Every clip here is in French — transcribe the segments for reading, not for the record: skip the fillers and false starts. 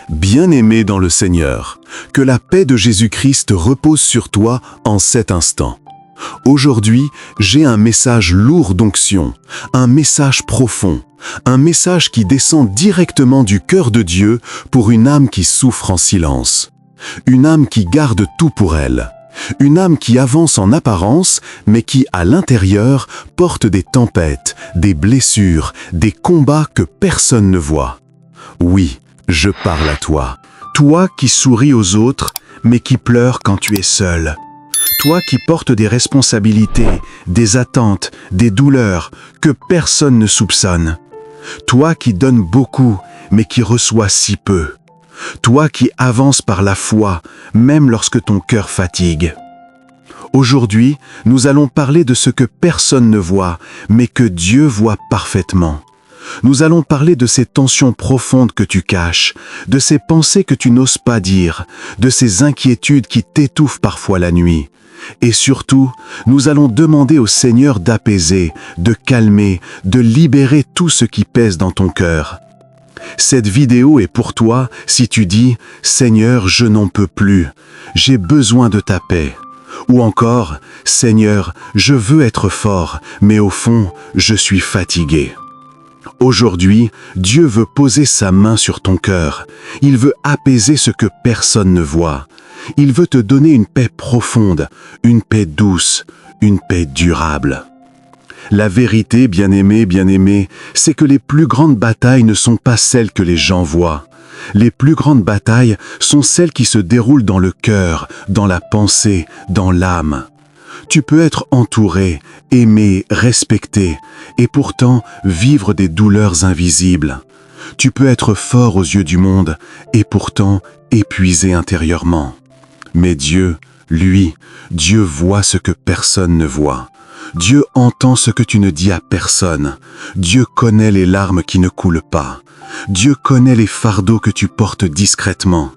Bien-aimé dans le Seigneur, que la paix de Jésus-Christ repose sur toi en cet instant. Aujourd'hui, j'ai un message lourd d'onction, un message profond, un message qui descend directement du cœur de Dieu pour une âme qui souffre en silence, une âme qui garde tout pour elle, une âme qui avance en apparence, mais qui, à l'intérieur, porte des tempêtes, des blessures, des combats que personne ne voit. Oui, je parle à toi. Toi qui souris aux autres, mais qui pleures quand tu es seul. Toi qui portes des responsabilités, des attentes, des douleurs que personne ne soupçonne. Toi qui donnes beaucoup, mais qui reçois si peu. Toi qui avances par la foi, même lorsque ton cœur fatigue. Aujourd'hui, nous allons parler de ce que personne ne voit, mais que Dieu voit parfaitement. Nous allons parler de ces tensions profondes que tu caches, de ces pensées que tu n'oses pas dire, de ces inquiétudes qui t'étouffent parfois la nuit. Et surtout, nous allons demander au Seigneur d'apaiser, de calmer, de libérer tout ce qui pèse dans ton cœur. Cette vidéo est pour toi si tu dis « Seigneur, je n'en peux plus, j'ai besoin de ta paix ». Ou encore « Seigneur, je veux être fort, mais au fond, je suis fatigué ». Aujourd'hui, Dieu veut poser sa main sur ton cœur. Il veut apaiser ce que personne ne voit. Il veut te donner une paix profonde, une paix douce, une paix durable. La vérité, bien-aimé, c'est que les plus grandes batailles ne sont pas celles que les gens voient. Les plus grandes batailles sont celles qui se déroulent dans le cœur, dans la pensée, dans l'âme. Tu peux être entouré, aimé, respecté, et pourtant vivre des douleurs invisibles. Tu peux être fort aux yeux du monde, et pourtant épuisé intérieurement. Mais Dieu, lui, Dieu voit ce que personne ne voit. Dieu entend ce que tu ne dis à personne. Dieu connaît les larmes qui ne coulent pas. Dieu connaît les fardeaux que tu portes discrètement.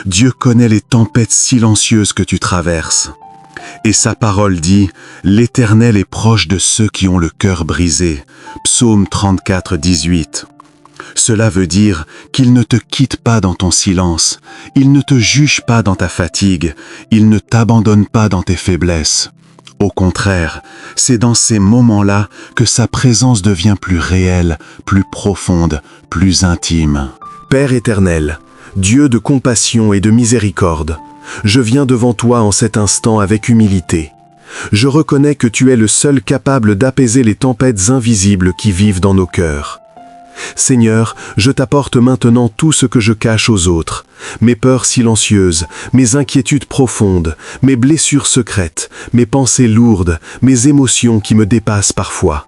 Dieu connaît les tempêtes silencieuses que tu traverses. Et sa parole dit « L'Éternel est proche de ceux qui ont le cœur brisé » Psaume 34, 18. Cela veut dire qu'il ne te quitte pas dans ton silence, il ne te juge pas dans ta fatigue, il ne t'abandonne pas dans tes faiblesses. Au contraire, c'est dans ces moments-là que sa présence devient plus réelle, plus profonde, plus intime. Père éternel, Dieu de compassion et de miséricorde, je viens devant toi en cet instant avec humilité. Je reconnais que tu es le seul capable d'apaiser les tempêtes invisibles qui vivent dans nos cœurs. Seigneur, je t'apporte maintenant tout ce que je cache aux autres, mes peurs silencieuses, mes inquiétudes profondes, mes blessures secrètes, mes pensées lourdes, mes émotions qui me dépassent parfois.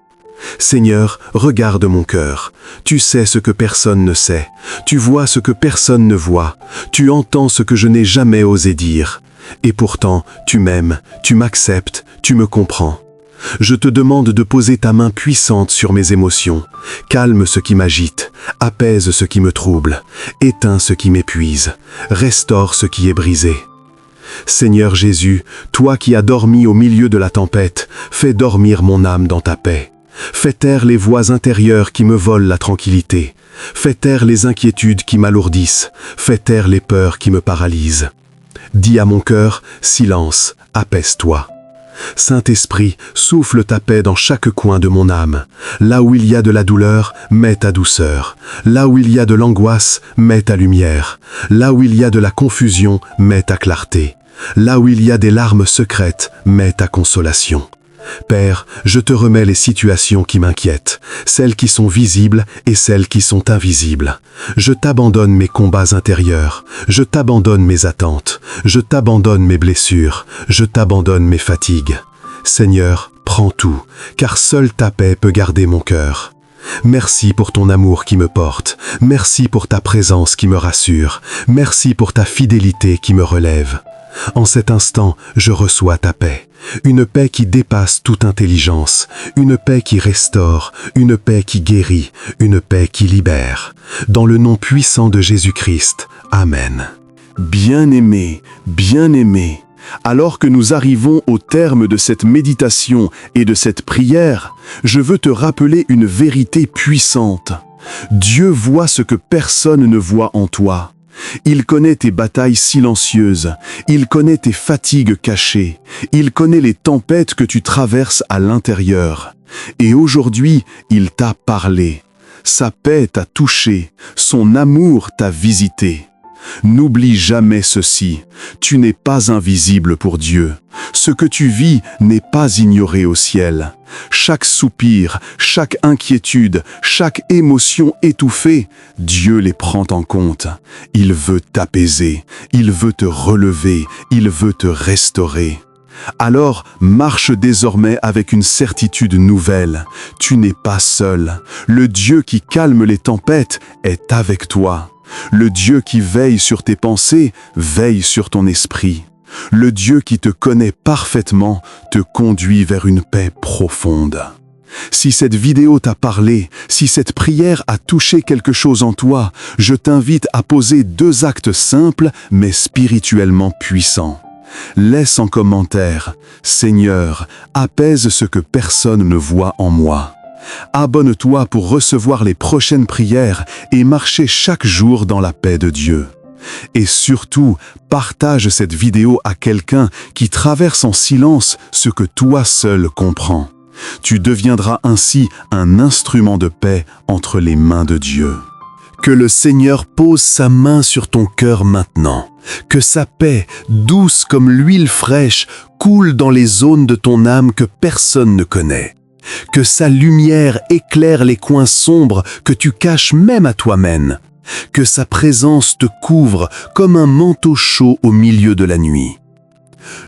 Seigneur, regarde mon cœur. Tu sais ce que personne ne sait. Tu vois ce que personne ne voit. Tu entends ce que je n'ai jamais osé dire. Et pourtant, tu m'aimes, tu m'acceptes, tu me comprends. Je te demande de poser ta main puissante sur mes émotions. Calme ce qui m'agite, apaise ce qui me trouble, éteins ce qui m'épuise, restaure ce qui est brisé. Seigneur Jésus, toi qui as dormi au milieu de la tempête, fais dormir mon âme dans ta paix. Fais taire les voix intérieures qui me volent la tranquillité. Fais taire les inquiétudes qui m'alourdissent. Fais taire les peurs qui me paralysent. Dis à mon cœur, silence, apaise-toi. Saint-Esprit, souffle ta paix dans chaque coin de mon âme. Là où il y a de la douleur, mets ta douceur. Là où il y a de l'angoisse, mets ta lumière. Là où il y a de la confusion, mets ta clarté. Là où il y a des larmes secrètes, mets ta consolation. Père, je te remets les situations qui m'inquiètent, celles qui sont visibles et celles qui sont invisibles. Je t'abandonne mes combats intérieurs, je t'abandonne mes attentes, je t'abandonne mes blessures, je t'abandonne mes fatigues. Seigneur, prends tout, car seule ta paix peut garder mon cœur. Merci pour ton amour qui me porte, merci pour ta présence qui me rassure, merci pour ta fidélité qui me relève. En cet instant, je reçois ta paix, une paix qui dépasse toute intelligence, une paix qui restaure, une paix qui guérit, une paix qui libère. Dans le nom puissant de Jésus-Christ, Amen. Bien-aimé, alors que nous arrivons au terme de cette méditation et de cette prière, je veux te rappeler une vérité puissante. Dieu voit ce que personne ne voit en toi. Il connaît tes batailles silencieuses, il connaît tes fatigues cachées, il connaît les tempêtes que tu traverses à l'intérieur. Et aujourd'hui, il t'a parlé. Sa paix t'a touché, son amour t'a visité. N'oublie jamais ceci, tu n'es pas invisible pour Dieu. Ce que tu vis n'est pas ignoré au ciel. Chaque soupir, chaque inquiétude, chaque émotion étouffée, Dieu les prend en compte. Il veut t'apaiser, il veut te relever, il veut te restaurer. Alors, marche désormais avec une certitude nouvelle. Tu n'es pas seul. Le Dieu qui calme les tempêtes est avec toi. Le Dieu qui veille sur tes pensées, veille sur ton esprit. Le Dieu qui te connaît parfaitement te conduit vers une paix profonde. Si cette vidéo t'a parlé, si cette prière a touché quelque chose en toi, je t'invite à poser 2 actes simples mais spirituellement puissants. Laisse en commentaire « Seigneur, apaise ce que personne ne voit en moi ». Abonne-toi pour recevoir les prochaines prières et marcher chaque jour dans la paix de Dieu. Et surtout, partage cette vidéo à quelqu'un qui traverse en silence ce que toi seul comprends. Tu deviendras ainsi un instrument de paix entre les mains de Dieu. Que le Seigneur pose sa main sur ton cœur maintenant. Que sa paix, douce comme l'huile fraîche, coule dans les zones de ton âme que personne ne connaît. Que sa lumière éclaire les coins sombres que tu caches même à toi-même. Que sa présence te couvre comme un manteau chaud au milieu de la nuit.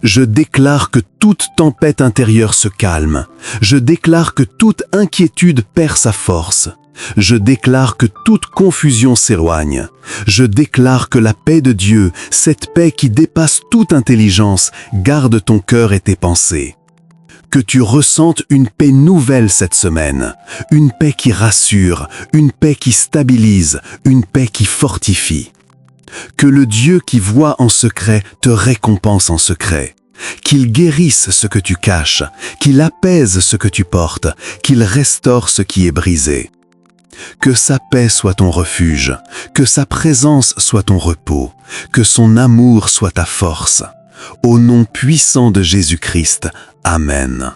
Je déclare que toute tempête intérieure se calme. Je déclare que toute inquiétude perd sa force. Je déclare que toute confusion s'éloigne. Je déclare que la paix de Dieu, cette paix qui dépasse toute intelligence, garde ton cœur et tes pensées. Que tu ressentes une paix nouvelle cette semaine, une paix qui rassure, une paix qui stabilise, une paix qui fortifie. Que le Dieu qui voit en secret te récompense en secret. Qu'il guérisse ce que tu caches, qu'il apaise ce que tu portes, qu'il restaure ce qui est brisé. Que sa paix soit ton refuge, que sa présence soit ton repos, que son amour soit ta force. Au nom puissant de Jésus-Christ, Amen.